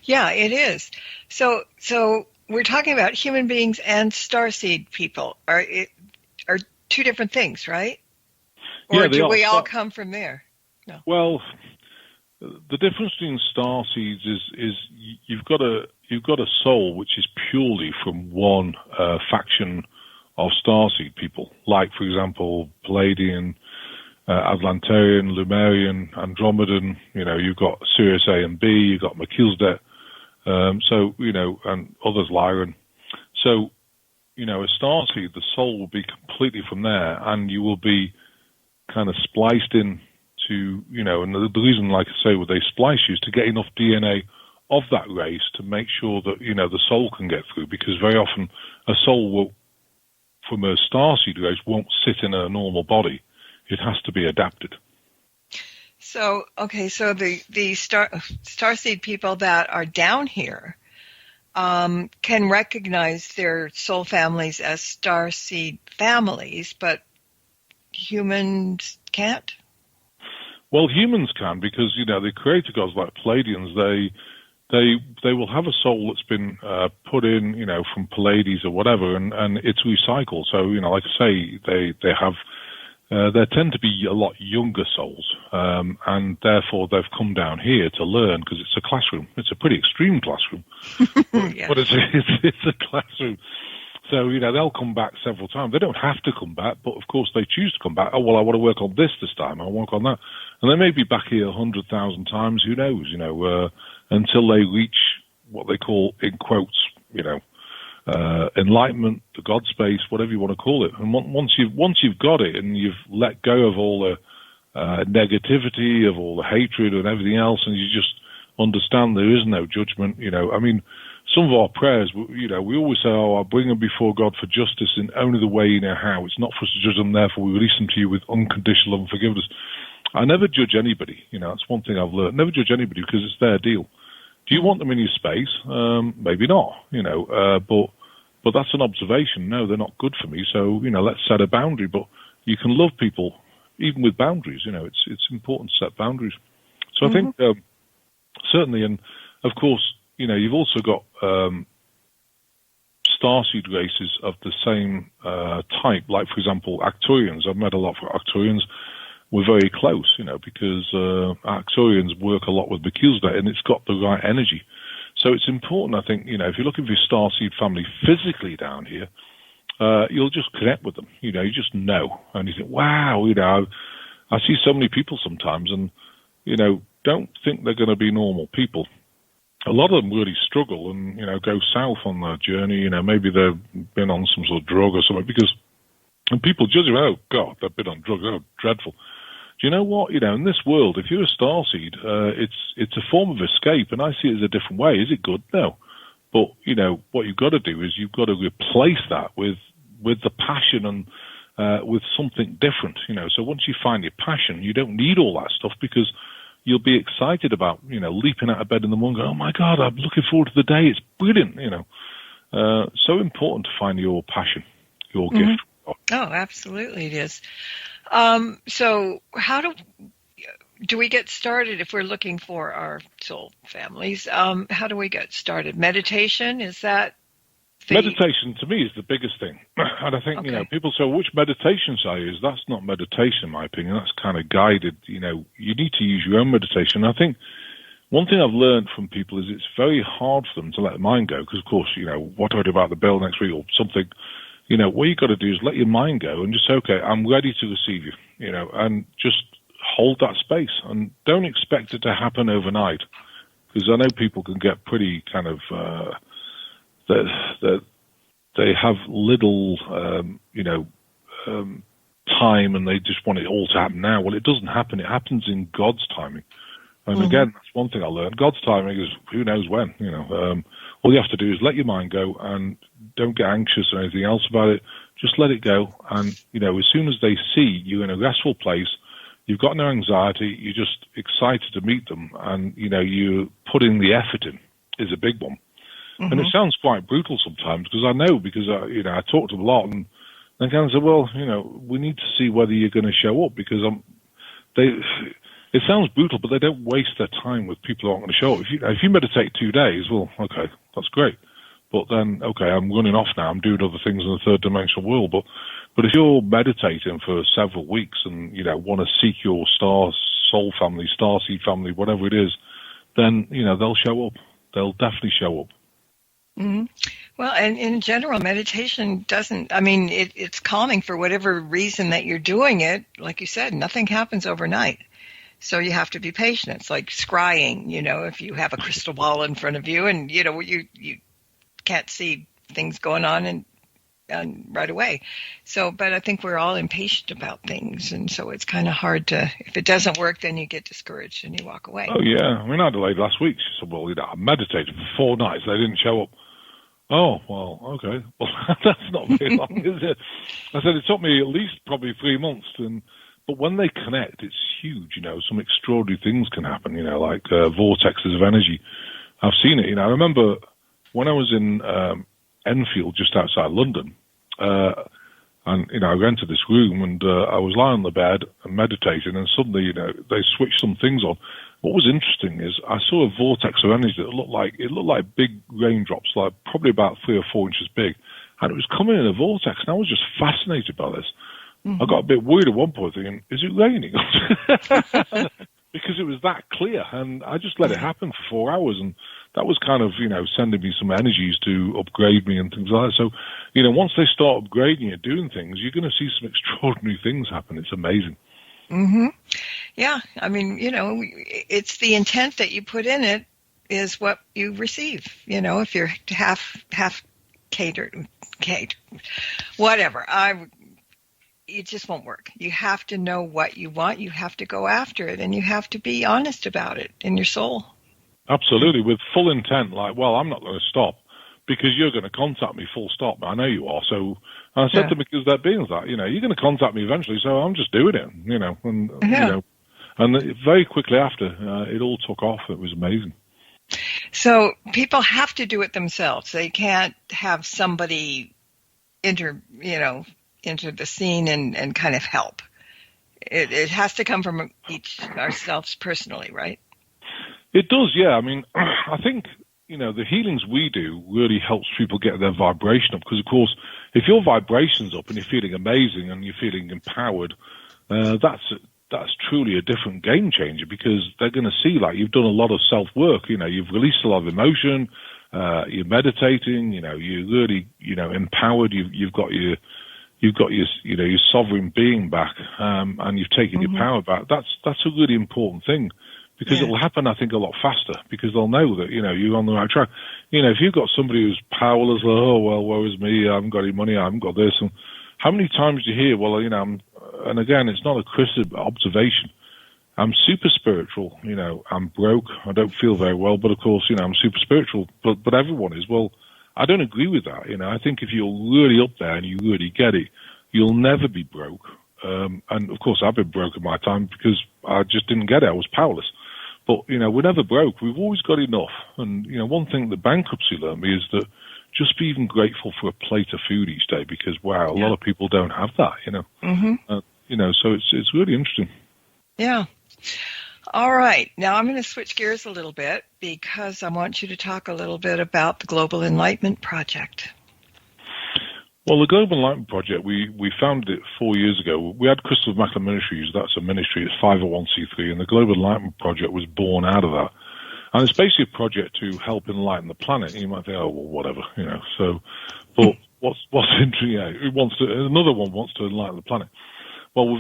Yeah, it is. So we're talking about human beings and starseed people. Are 2 different things, right? Or do we all come from there? No. Well, the difference between starseeds is you've got a soul which is purely from one faction of starseed people, like, for example, Palladian, Atlantarian, Lemurian, Andromedan. You've got Sirius A and B. You've got Melchizedek. And others, Lyran. So, a starseed, the soul will be completely from there, and you will be kind of spliced in to, and the reason, like I say, they splice you is to get enough DNA of that race to make sure that, the soul can get through, because very often a soul from a starseed race won't sit in a normal body. It has to be adapted. So, okay, so the starseed people that are down here can recognize their soul families as starseed families, but humans can't? Well, humans can, because, the creator gods like Palladians, they will have a soul that's been put in, from Pallades or whatever, and it's recycled. So, like I say, they have... there tend to be a lot younger souls, and therefore they've come down here to learn, because it's a classroom. It's a pretty extreme classroom, Yes. but it's a classroom. So, they'll come back several times. They don't have to come back, but of course they choose to come back. Oh, well, I want to work on this time. I want to work on that. And they may be back here 100,000 times, who knows, until they reach what they call, in quotes, enlightenment, the God space, whatever you want to call it. And once you've got it and you've let go of all the negativity, of all the hatred and everything else, and you just understand there is no judgment, I mean, some of our prayers, we always say, oh, I'll bring them before God for justice in only the way you know how. It's not for us to judge them, therefore we release them to you with unconditional love and forgiveness. I never judge anybody. That's one thing I've learned. Never judge anybody, because it's their deal. Do you want them in your space? Maybe not, but that's an observation. No, they're not good for me. So, let's set a boundary. But you can love people even with boundaries. It's important to set boundaries. So I think certainly, and of course, you've also got starseed races of the same type. Like, for example, Arcturians. I've met a lot of Arcturians. We're very close, because Arcturians work a lot with Melchizedek, and it's got the right energy. So it's important, I think, if you're looking for your starseed family physically down here, you'll just connect with them. You just know. And you think, wow, I see so many people sometimes, and, don't think they're going to be normal people. A lot of them really struggle and, go south on their journey. Maybe they've been on some sort of drug or something, and people judge them, oh, God, they've been on drugs, oh, dreadful. Do you know what? In this world, if you're a starseed, it's a form of escape, and I see it as a different way. Is it good? No. But, what you've got to do is you've got to replace that with the passion and with something different, So once you find your passion, you don't need all that stuff, because you'll be excited about, leaping out of bed in the morning, going, oh, my God, I'm looking forward to the day. It's brilliant, So important to find your passion, your gift. Oh, absolutely it is. So how do we get started if we're looking for our soul families? How do we get started? Meditation, is that Meditation, to me, is the biggest thing. And I think, people say, which meditation should I use? That's not meditation, in my opinion. That's kind of guided. You need to use your own meditation. I think one thing I've learned from people is it's very hard for them to let the mind go because, of course, what do I do about the bill next week or something? What you got to do is let your mind go and just say, okay, I'm ready to receive you, and just hold that space and don't expect it to happen overnight. Because I know people can get pretty kind of, that they have little, time and they just want it all to happen now. Well, it doesn't happen. It happens in God's timing. And again, that's one thing I learned. God's timing is who knows when, all you have to do is let your mind go and don't get anxious or anything else about it. Just let it go. And, as soon as they see you in a restful place, you've got no anxiety, you're just excited to meet them. And, you're putting the effort in is a big one. And it sounds quite brutal sometimes because I know because, I talk to them a lot and they kind of say, well, we need to see whether you're going to show up because it sounds brutal, but they don't waste their time with people who aren't going to show up. If you meditate 2 days, well, okay, that's great. But then, okay, I'm running off now. I'm doing other things in the third dimensional world. But if you're meditating for several weeks and, want to seek your star soul family, starseed family, whatever it is, then, they'll show up. They'll definitely show up. Mm-hmm. Well, and in general, meditation it's calming for whatever reason that you're doing it. Like you said, nothing happens overnight. So you have to be patient. It's like scrying, if you have a crystal ball in front of you and, you can't see things going on and right away. So, but I think we're all impatient about things. And so it's kind of hard if it doesn't work, then you get discouraged and you walk away. Oh, yeah. I mean, I delayed last week. She said, well, I meditated for 4 nights. They didn't show up. Oh, well, okay. Well, that's not very long, is it? I said it took me at least probably 3 months. But when they connect, it's huge, some extraordinary things can happen, like vortexes of energy. I've seen it, I remember when I was in Enfield, just outside London, and, I rented this room and I was lying on the bed and meditating and suddenly, they switched some things on. What was interesting is I saw a vortex of energy that looked like big raindrops, like probably about 3 or 4 inches big. And it was coming in a vortex and I was just fascinated by this. I got a bit worried at one point thinking, is it raining? Because it was that clear. And I just let it happen for 4 hours. And that was kind of, sending me some energies to upgrade me and things like that. So, once they start upgrading you, doing things, you're going to see some extraordinary things happen. It's amazing. Mm-hmm. Yeah. I mean, it's the intent that you put in it is what you receive. If you're half catered, whatever. It just won't work. You have to know what you want. You have to go after it, and you have to be honest about it in your soul. Absolutely, with full intent, like, well, I'm not going to stop because you're going to contact me full stop. I know you are. So I said to because that being that, you're going to contact me eventually, so I'm just doing it, and very quickly after, it all took off. It was amazing. So people have to do it themselves. They can't have somebody enter the scene and kind of help. It has to come from each ourselves personally, right? It does, yeah. I mean, I think, the healings we do really helps people get their vibration up because, of course, if your vibration's up and you're feeling amazing and you're feeling empowered, that's truly a different game changer because they're going to see, like, you've done a lot of self-work, you've released a lot of emotion, you're meditating, you're really, empowered, you've got your sovereign being back, and you've taken your power back. That's a really important thing because it will happen, I think, a lot faster because they'll know that, you're on the right track. If you've got somebody who's powerless, like, oh, well, woe is me, I haven't got any money, I haven't got this. And how many times do you hear, well, and again, it's not a criticism, observation. I'm super spiritual, I'm broke, I don't feel very well, but of course, I'm super spiritual, but everyone is. Well, I don't agree with that. I think if you're really up there and you really get it, you'll never be broke. And of course, I've been broke in my time because I just didn't get it. I was powerless. But, we're never broke. We've always got enough. And, one thing that bankruptcy learned me is that just be even grateful for a plate of food each day because, wow, a lot of people don't have that, so it's really interesting. Yeah. All right. Now I'm going to switch gears a little bit because I want you to talk a little bit about the Global Enlightenment Project. Well, the Global Enlightenment Project, we founded it 4 years ago. We had Crystal Macklin Ministries. That's a ministry. It's 501c3, and the Global Enlightenment Project was born out of that. And it's basically a project to help enlighten the planet. You might think, oh, well, whatever, So, but what's interesting? Yeah, another one wants to enlighten the planet. Well,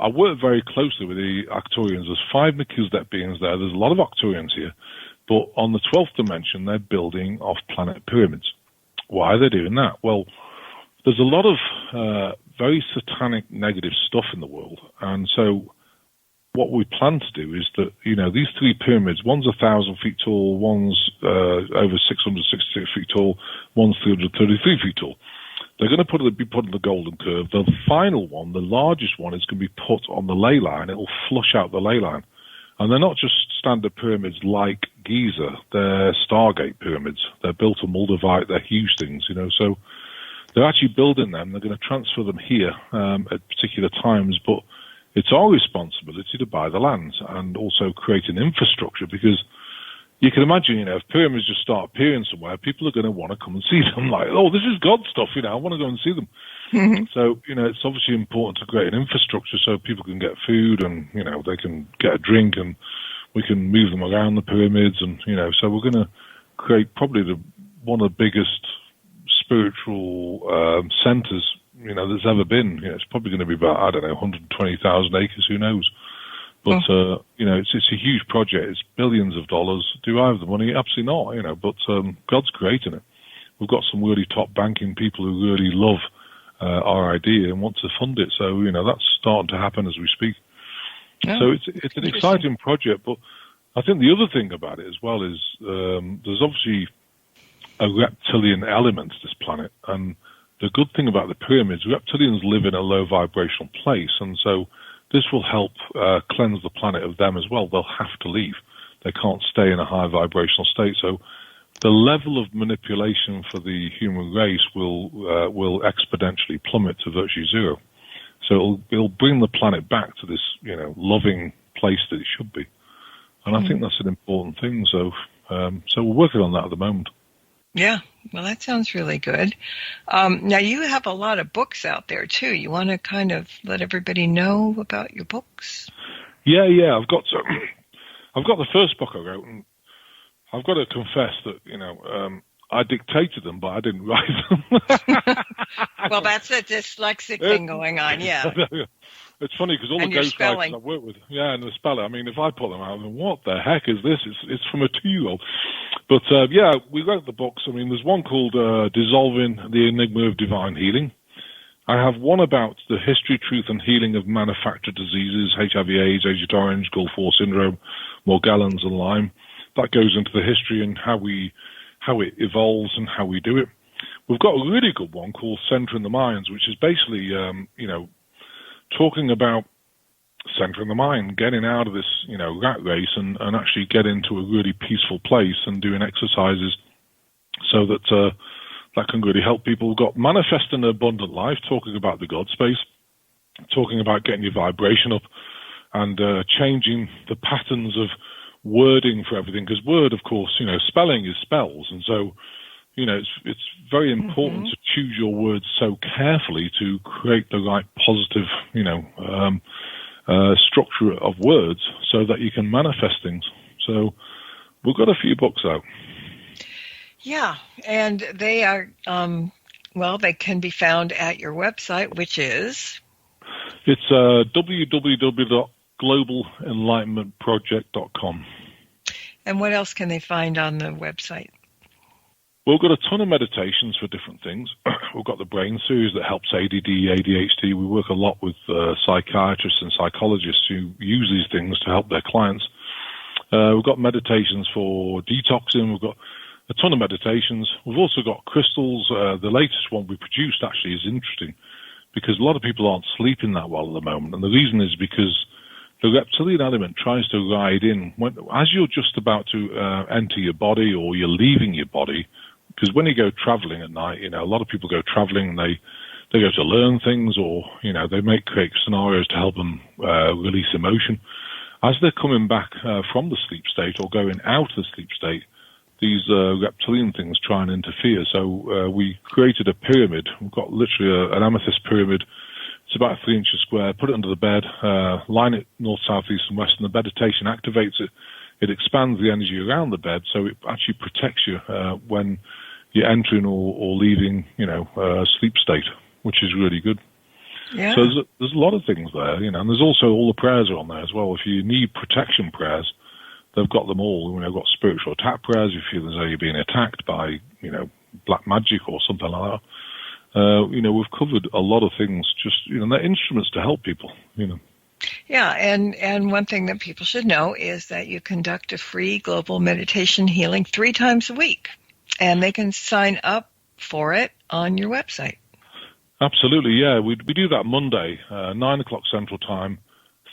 I work very closely with the Arcturians. There's 5 Melchizedek beings there. There's a lot of Arcturians here. But on the 12th dimension, they're building off-planet pyramids. Why are they doing that? Well, there's a lot of very satanic, negative stuff in the world. And so what we plan to do is that, these 3 pyramids, one's 1,000 feet tall, one's over 666 feet tall, one's 333 feet tall. They're going to be put on the Golden Curve. The final one, the largest one, is going to be put on the ley line. It'll flush out the ley line. And they're not just standard pyramids like Giza. They're Stargate pyramids. They're built of Moldavite. They're huge things, So they're actually building them. They're going to transfer them here at particular times. But it's our responsibility to buy the land and also create an infrastructure, because you can imagine, if pyramids just start appearing somewhere, people are going to want to come and see them. Like, oh, this is God stuff, I want to go and see them. Mm-hmm. So, it's obviously important to create an infrastructure so people can get food and, they can get a drink, and we can move them around the pyramids. And, so we're going to create probably one of the biggest spiritual centers, there's ever been. It's probably going to be about, 120,000 acres, who knows. But, it's a huge project. It's billions of dollars. Do I have the money? Absolutely not, but God's creating it. We've got some really top banking people who really love our idea and want to fund it. So, that's starting to happen as we speak. Yeah. So it's an exciting project. But I think the other thing about it as well is there's obviously a reptilian element to this planet. And the good thing about the pyramids, reptilians live in a low vibrational place. And so this will help cleanse the planet of them as well. They'll have to leave. They can't stay in a high vibrational state. So the level of manipulation for the human race will exponentially plummet to virtually zero. So it'll bring the planet back to this, loving place that it should be. And I think that's an important thing. So we're working on that at the moment. Yeah, well, that sounds really good. Now, you have a lot of books out there, too. You want to kind of let everybody know about your books? Yeah. I've got the first book I wrote, and I've got to confess that, I dictated them, but I didn't write them. Well, that's a dyslexic thing going on, yeah. It's funny because all the ghostwriters I work with, and the spelling. I mean, if I put them out, what the heck is this? It's from a 2-year-old. But we wrote the books. I mean, there's one called Dissolving the Enigma of Divine Healing. I have one about the history, truth, and healing of manufactured diseases, HIV/AIDS, Agent Orange, Gulf War syndrome, Morgellons, and Lyme. That goes into the history and how it evolves and how we do it. We've got a really good one called Centering the Minds, which is basically, talking about centering the mind, getting out of this, rat race and actually get into a really peaceful place and doing exercises so that that can really help people. We've got Manifesting an Abundant Life, talking about the God space, talking about getting your vibration up and changing the patterns of wording for everything, because word, of course, spelling is spells, and so it's very important to choose your words so carefully to create the right positive structure of words so that you can manifest things. So we've got a few books out. Yeah, and they are they can be found at your website, which is it's www.globalenlightenmentproject.com. And what else can they find on the website? We've got a ton of meditations for different things. We've got the Brain Series that helps ADD, ADHD. We work a lot with psychiatrists and psychologists who use these things to help their clients. We've got meditations for detoxing. We've got a ton of meditations. We've also got crystals. The latest one we produced actually is interesting because a lot of people aren't sleeping that well at the moment. And the reason is because the reptilian element tries to ride in. As you're just about to enter your body or you're leaving your body, because when you go traveling at night, a lot of people go traveling and they go to learn things or, they create scenarios to help them release emotion. As they're coming back from the sleep state or going out of the sleep state, these reptilian things try and interfere. So we created a pyramid. We've got literally an amethyst pyramid. It's about 3 inches square. Put it under the bed, line it north, south, east, and west, and the meditation activates it. it expands the energy around the bed, so it actually protects you when you're entering or leaving, a sleep state, which is really good. Yeah. So there's a lot of things there, and there's also all the prayers are on there as well. If you need protection prayers, they've got them all. They've got spiritual attack prayers if you feel as though you're being attacked by, black magic or something like that. We've covered a lot of things, just, they're instruments to help people, Yeah, and one thing that people should know is that you conduct a free global meditation healing 3 times a week, and they can sign up for it on your website. Absolutely, yeah. We do that Monday, 9 o'clock Central Time,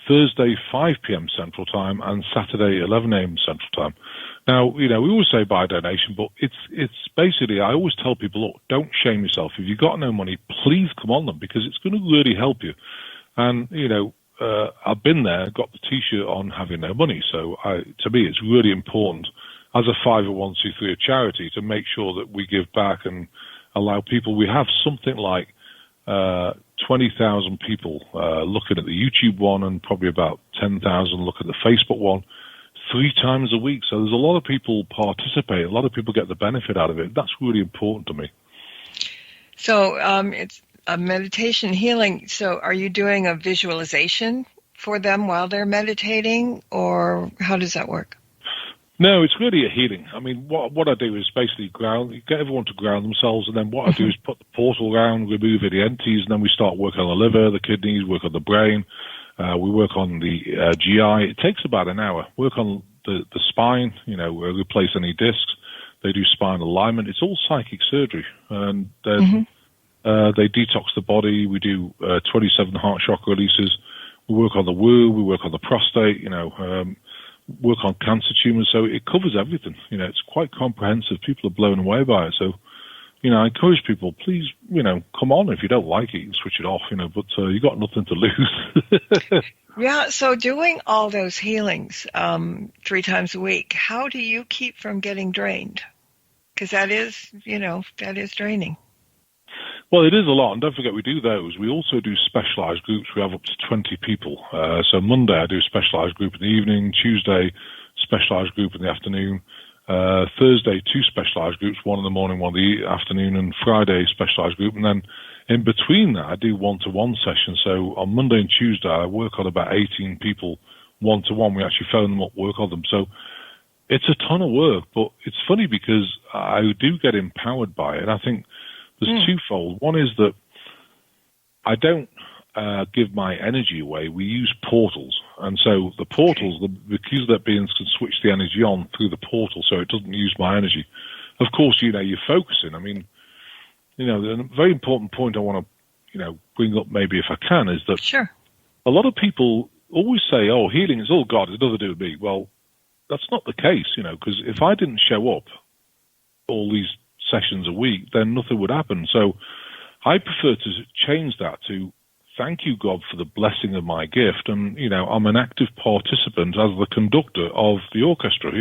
Thursday, 5 p.m. Central Time, and Saturday, 11 a.m. Central Time. Now, we always say buy donation, but it's basically, I always tell people, look, don't shame yourself. If you've got no money, please come on them, because it's going to really help you. And, I've been there, got the T-shirt on having no money. So to me, it's really important as a 501c3 charity to make sure that we give back and allow people. We have something like 20,000 people looking at the YouTube one, and probably about 10,000 look at the Facebook one 3 times a week. So there's a lot of people participate. A lot of people get the benefit out of it. That's really important to me. So it's a meditation healing. So are you doing a visualization for them while they're meditating, or how does that work? No, it's really a healing. I mean, what I do is basically get everyone to ground themselves, and then what I do is put the portal around, remove any entities, and then we start working on the liver, the kidneys, work on the brain, we work on the GI. It takes about an hour. Work on the spine, replace any discs. They do spine alignment. It's all psychic surgery, and they detox the body. We do 27 heart chakra releases. We work on the womb. We work on the prostate. Work on cancer tumors. So it covers everything. It's quite comprehensive. People are blown away by it. So, I encourage people, please, come on. If you don't like it, you can switch it off. But you got nothing to lose. Yeah. So doing all those healings 3 times a week, how do you keep from getting drained? Because that is draining. Well, it is a lot, and don't forget we do those. We also do specialised groups. We have up to 20 people. So Monday I do a specialised group in the evening, Tuesday specialised group in the afternoon, Thursday 2 specialised groups, one in the morning, one in the afternoon, and Friday specialised group. And then in between that I do one-to-one sessions. So on Monday and Tuesday I work on about 18 people one-to-one. We actually phone them up, work on them. So it's a ton of work, but it's funny because I do get empowered by it. And I think there's twofold. One is that I don't give my energy away. We use portals. And so the portals, the Kuzlet beings can switch the energy on through the portal so it doesn't use my energy. Of course, you're focusing. I mean, the very important point I want to, bring up maybe if I can is that a lot of people always say, oh, healing is all God. It's nothing to do with me. Well, that's not the case, because if I didn't show up all these sessions a week, then nothing would happen. So I prefer to change that to thank you, God, for the blessing of my gift. And, I'm an active participant as the conductor of the orchestra,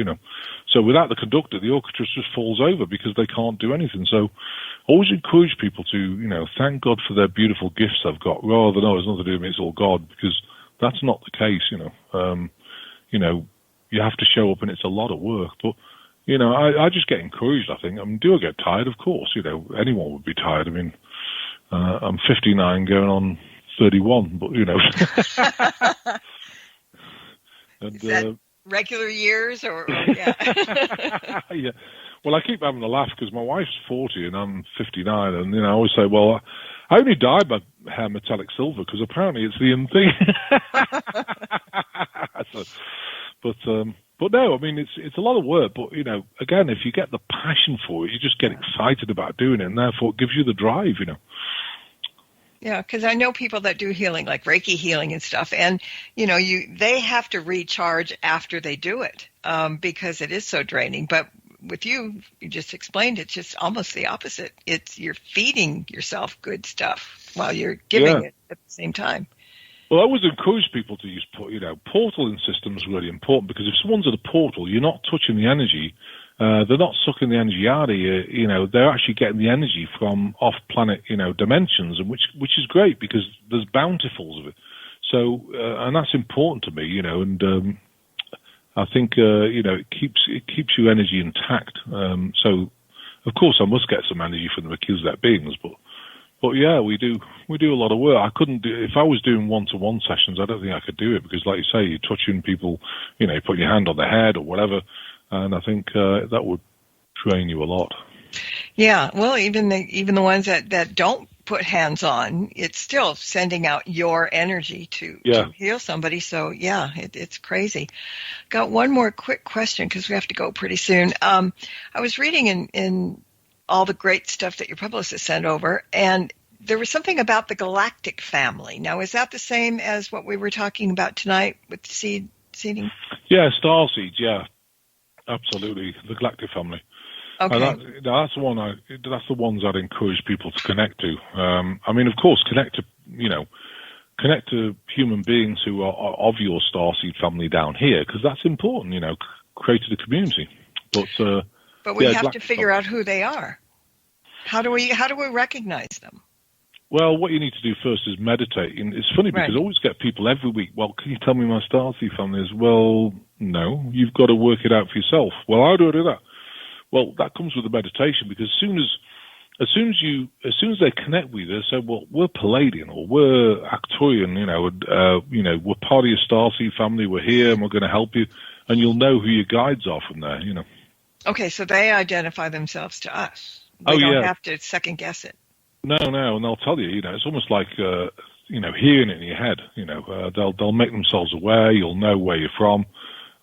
So without the conductor, the orchestra just falls over because they can't do anything. So always encourage people to, thank God for their beautiful gifts they've got, rather than, it's nothing to do with me, it's all God, because that's not the case, you have to show up and it's a lot of work. But I just get encouraged, I think. I mean, do I get tired? Of course, anyone would be tired. I mean, I'm 59 going on 31, but, And, is that regular years or yeah? Yeah. Well, I keep having a laugh because my wife's 40 and I'm 59, and, I always say, well, I only dyed my hair metallic silver because apparently it's the in thing. But no, I mean, it's a lot of work, but, again, if you get the passion for it, you just get excited about doing it, and therefore it gives you the drive, Yeah, because I know people that do healing, like Reiki healing and stuff, and, they have to recharge after they do it because it is so draining. But with you just explained it's just almost the opposite. You're feeding yourself good stuff while you're giving it at the same time. Well, I always encourage people to use, portaling systems are really important, because if someone's at a portal, you're not touching the energy. They're not sucking the energy out of you. They're actually getting the energy from off-planet, dimensions, and which is great because there's bountifuls of it. So, and that's important to me, and I think it keeps your energy intact. So, of course, I must get some energy from the Melchizedek beings, but yeah, we do a lot of work. I couldn't do, if I was doing one-to-one sessions, I don't think I could do it, because, like you say, you're touching people, putting your hand on their head or whatever, and I think that would train you a lot. Yeah, well, even the ones that don't put hands on, it's still sending out your energy to heal somebody. So yeah, it's crazy. Got one more quick question because we have to go pretty soon. I was reading in all the great stuff that your publicist sent over, and there was something about the galactic family. Now, is that the same as what we were talking about tonight with seeding? Yeah, star seeds. Yeah, absolutely, the galactic family. Okay. That's the one. That's the ones I'd encourage people to connect to. I mean, of course, connect to human beings who are of your starseed family down here, because that's important. Created a community. But we have to figure out who they are. How do we recognize them? Well, what you need to do first is meditate. And it's funny because I always get people every week, well, can you tell me my starseed family is? Well, no, you've got to work it out for yourself. Well, how do I do that? Well, that comes with the meditation, because as soon as they connect with you, they say, well, we're Palladian or we're Arcturian, we're part of your starseed family, we're here and we're going to help you, and you'll know who your guides are from there, Okay, so they identify themselves to us. They don't have to second guess it. No, and they'll tell you, it's almost like, hearing it in your head, they'll make themselves aware, you'll know where you're from,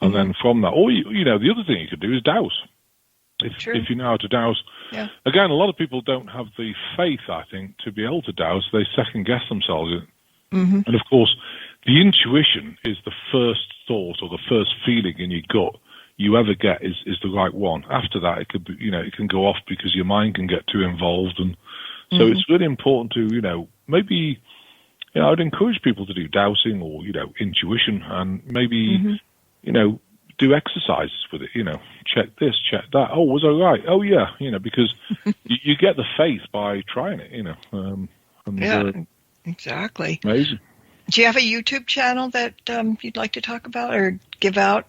and then from that, or, the other thing you could do is dowse. If you know how to dowse. Yeah. Again, a lot of people don't have the faith, I think, to be able to dowse. They second-guess themselves. Mm-hmm. And, of course, the intuition is the first thought or the first feeling in your gut you ever get is the right one. After that, it could be, it can go off because your mind can get too involved. And so it's really important to, maybe, I'd encourage people to do dowsing or, intuition, and maybe, do exercises with it, check this, check that. Oh, was I right? Oh, yeah, because you get the faith by trying it, exactly. Amazing. Do you have a YouTube channel that you'd like to talk about or give out?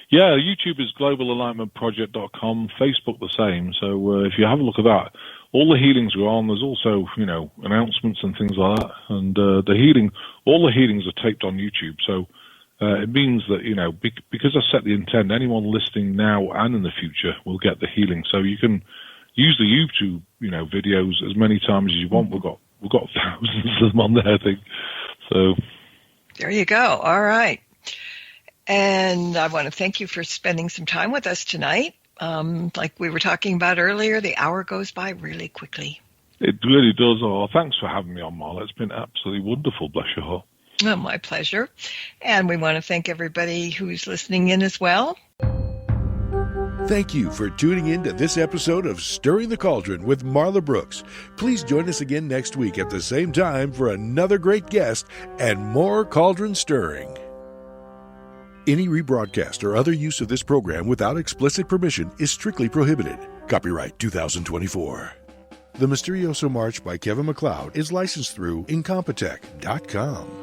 Yeah, YouTube is globalenlightenmentproject.com, Facebook the same. So if you have a look at that, all the healings are on. There's also, announcements and things like that. And all the healings are taped on YouTube. So it means that, because I set the intent, anyone listening now and in the future will get the healing. So you can use the YouTube, videos as many times as you want. We've got thousands of them on there, I think. So there you go. All right. And I want to thank you for spending some time with us tonight. Like we were talking about earlier, the hour goes by really quickly. It really does. Oh, thanks for having me on, Marla. It's been absolutely wonderful. Bless your heart. Oh, my pleasure. And we want to thank everybody who's listening in as well. Thank you for tuning in to this episode of Stirring the Cauldron with Marla Brooks. Please join us again next week at the same time for another great guest and more cauldron stirring. Any rebroadcast or other use of this program without explicit permission is strictly prohibited. Copyright 2024. The Mysterioso March by Kevin MacLeod is licensed through Incompetech.com.